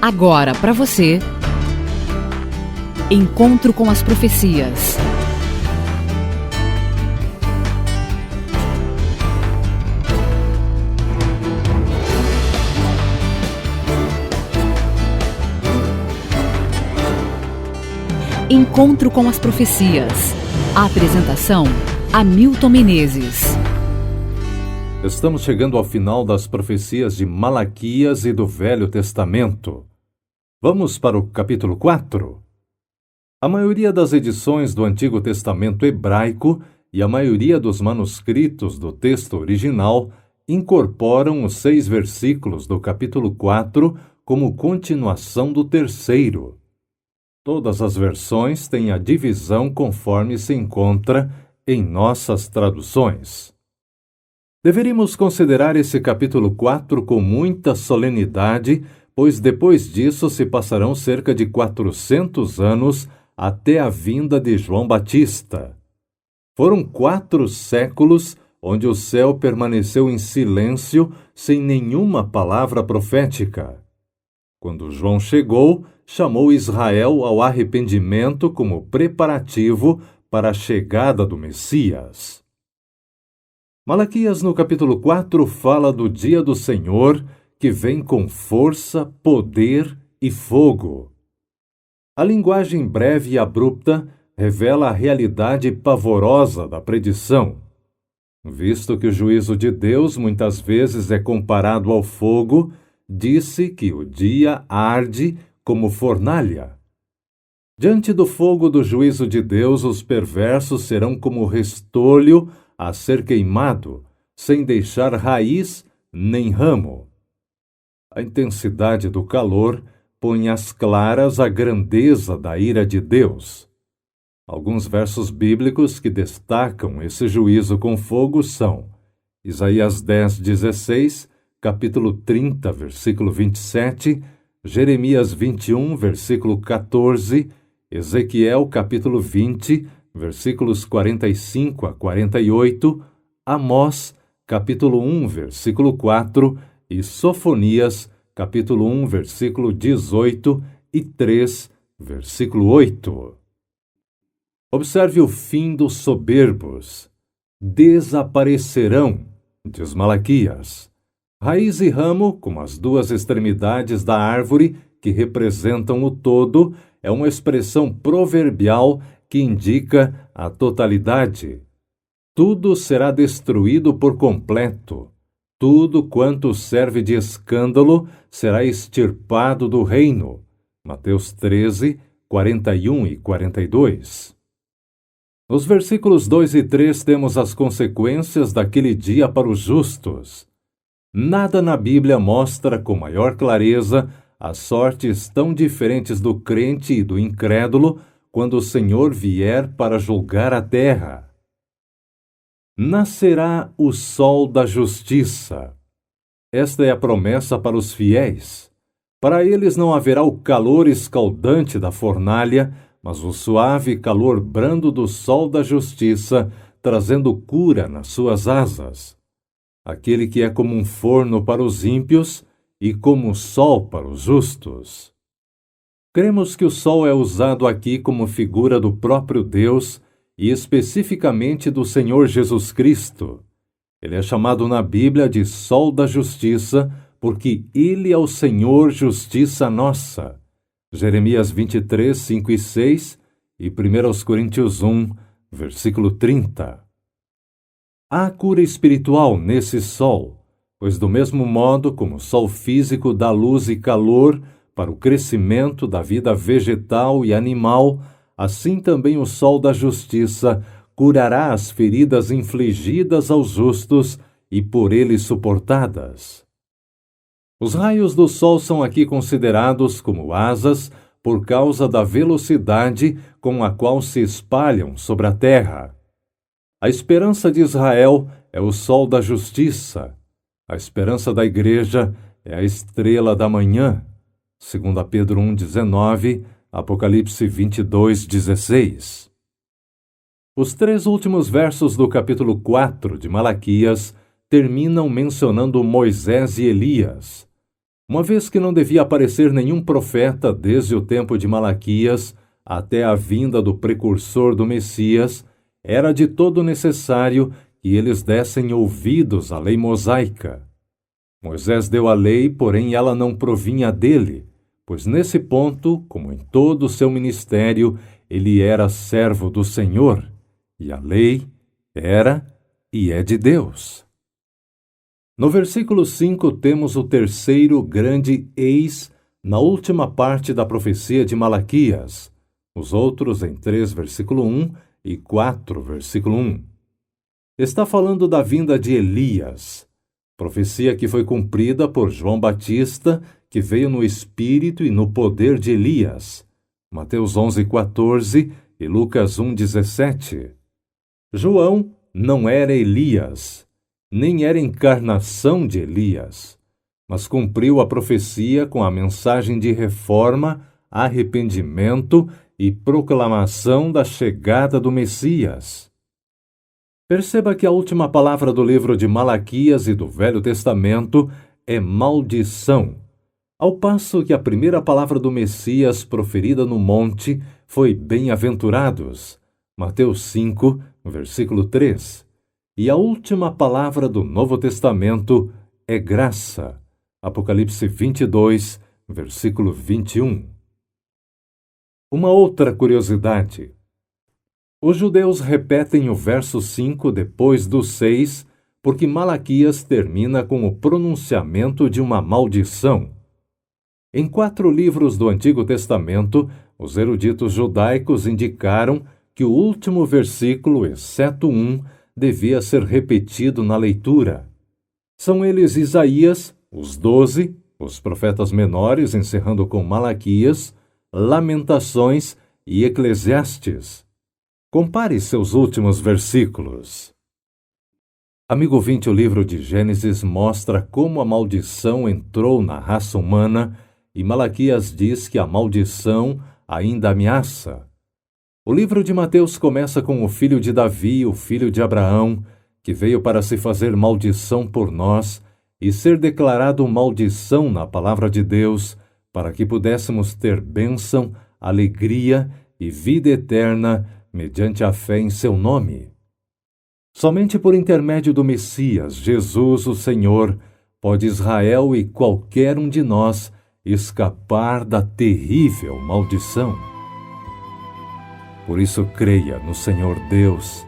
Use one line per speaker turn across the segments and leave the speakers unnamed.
Agora para você, Encontro com as Profecias. Encontro com as Profecias. A apresentação: Hamilton Menezes.
Estamos chegando ao final das profecias de Malaquias e do Velho Testamento. Vamos para o capítulo 4. A maioria das edições do Antigo Testamento hebraico e a maioria dos manuscritos do texto original incorporam os 6 versículos do capítulo 4 como continuação do terceiro. Todas as versões têm a divisão conforme se encontra em nossas traduções. Deveríamos considerar esse capítulo 4 com muita solenidade, pois depois disso se passarão cerca de 400 anos até a vinda de João Batista. Foram 4 séculos onde o céu permaneceu em silêncio, sem nenhuma palavra profética. Quando João chegou, chamou Israel ao arrependimento como preparativo para a chegada do Messias. Malaquias, no capítulo 4, fala do dia do Senhor, que vem com força, poder e fogo. A linguagem breve e abrupta revela a realidade pavorosa da predição. Visto que o juízo de Deus muitas vezes é comparado ao fogo, disse que o dia arde como fornalha. Diante do fogo do juízo de Deus, os perversos serão como restolho a ser queimado, sem deixar raiz nem ramo. A intensidade do calor põe às claras a grandeza da ira de Deus. Alguns versos bíblicos que destacam esse juízo com fogo são Isaías 10:16, capítulo 30, versículo 27, Jeremias 21, versículo 14, Ezequiel, capítulo 20, versículos 45 a 48, Amós, capítulo 1, versículo 4, e Sofonias, capítulo 1, versículo 18 e 3, versículo 8. Observe o fim dos soberbos. Desaparecerão, diz Malaquias. Raiz e ramo, como as 2 extremidades da árvore que representam o todo, é uma expressão proverbial que indica a totalidade. Tudo será destruído por completo. Tudo quanto serve de escândalo será extirpado do reino. Mateus 13, 41 e 42. Nos versículos 2 e 3 temos as consequências daquele dia para os justos. Nada na Bíblia mostra com maior clareza as sortes tão diferentes do crente e do incrédulo quando o Senhor vier para julgar a terra. Nascerá o sol da justiça. Esta é a promessa para os fiéis. Para eles não haverá o calor escaldante da fornalha, mas o suave calor brando do sol da justiça, trazendo cura nas suas asas. Aquele que é como um forno para os ímpios e como o sol para os justos. Cremos que o sol é usado aqui como figura do próprio Deus e especificamente do Senhor Jesus Cristo. Ele é chamado na Bíblia de Sol da Justiça, porque Ele é o Senhor Justiça Nossa. Jeremias 23, 5 e 6 e 1 Coríntios 1, versículo 30. Há cura espiritual nesse sol, pois do mesmo modo como o sol físico dá luz e calor para o crescimento da vida vegetal e animal, assim também o sol da justiça curará as feridas infligidas aos justos e por eles suportadas. Os raios do sol são aqui considerados como asas por causa da velocidade com a qual se espalham sobre a terra. A esperança de Israel é o sol da justiça. A esperança da igreja é a estrela da manhã. 2 Pedro 1,19, Apocalipse 22,16. Os 3 últimos versos do capítulo 4 de Malaquias terminam mencionando Moisés e Elias. Uma vez que não devia aparecer nenhum profeta desde o tempo de Malaquias até a vinda do precursor do Messias, era de todo necessário que eles dessem ouvidos à lei mosaica. Moisés deu a lei, porém ela não provinha dele, pois nesse ponto, como em todo o seu ministério, ele era servo do Senhor, e a lei era e é de Deus. No versículo 5 temos o terceiro grande eis na última parte da profecia de Malaquias, os outros em 3, versículo 1 e 4, versículo 1. Está falando da vinda de Elias, profecia que foi cumprida por João Batista, que veio no espírito e no poder de Elias, Mateus 11:14 e Lucas 1:17. João não era Elias, nem era encarnação de Elias, mas cumpriu a profecia com a mensagem de reforma, arrependimento e proclamação da chegada do Messias. Perceba que a última palavra do livro de Malaquias e do Velho Testamento é maldição, ao passo que a primeira palavra do Messias proferida no monte foi bem-aventurados, Mateus 5, versículo 3. E a última palavra do Novo Testamento é graça, Apocalipse 22, versículo 21. Uma outra curiosidade. Os judeus repetem o verso 5 depois do 6, porque Malaquias termina com o pronunciamento de uma maldição. Em 4 livros do Antigo Testamento, os eruditos judaicos indicaram que o último versículo, exceto um, devia ser repetido na leitura. São eles Isaías, os 12, os profetas menores, encerrando com Malaquias, Lamentações e Eclesiastes. Compare seus últimos versículos. Amigo ouvinte, o livro de Gênesis mostra como a maldição entrou na raça humana e Malaquias diz que a maldição ainda ameaça. O livro de Mateus começa com o filho de Davi, o filho de Abraão, que veio para se fazer maldição por nós e ser declarado maldição na palavra de Deus, para que pudéssemos ter bênção, alegria e vida eterna mediante a fé em seu nome. Somente por intermédio do Messias, Jesus, o Senhor, pode Israel e qualquer um de nós escapar da terrível maldição. Por isso, creia no Senhor Deus,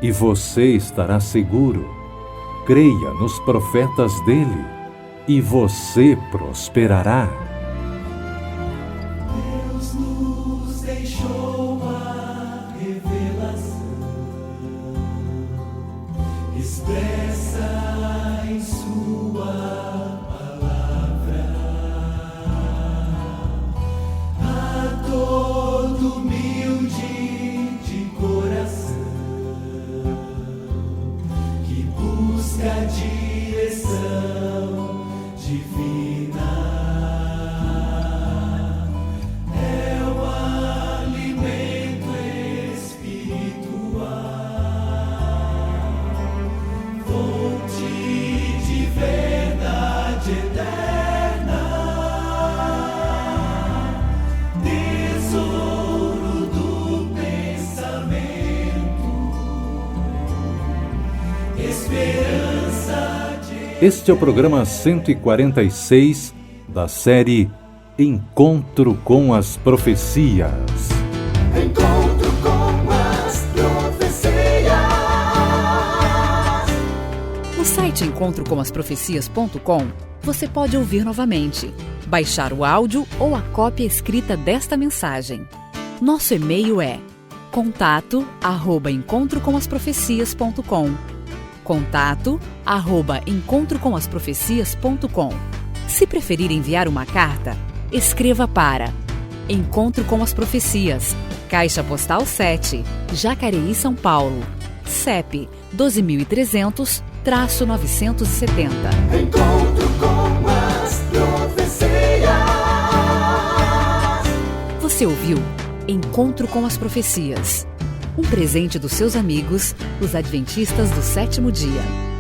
e você estará seguro. Creia nos profetas dele, e você prosperará.
Deus nos deixou a revelação expressa em sua palavra a todo humilde de coração que busca a direção divina. É o alimento espiritual, fonte de verdade eterna, tesouro do pensamento, esperança de...
Este é o programa 146 da série Encontro com as Profecias.
Encontro com as profecias.
No site encontrocomasprofecias.com, você pode ouvir novamente, baixar o áudio ou a cópia escrita desta mensagem. Nosso e-mail é contato@encontrocomasprofecias.com. contato@encontrocomasprofecias.com. Se preferir enviar uma carta, escreva para Encontro com as Profecias, Caixa Postal 7, Jacareí, São Paulo, CEP 12.300-970.
Encontro com as profecias.
Você ouviu Encontro com as Profecias, um presente dos seus amigos, os Adventistas do Sétimo Dia.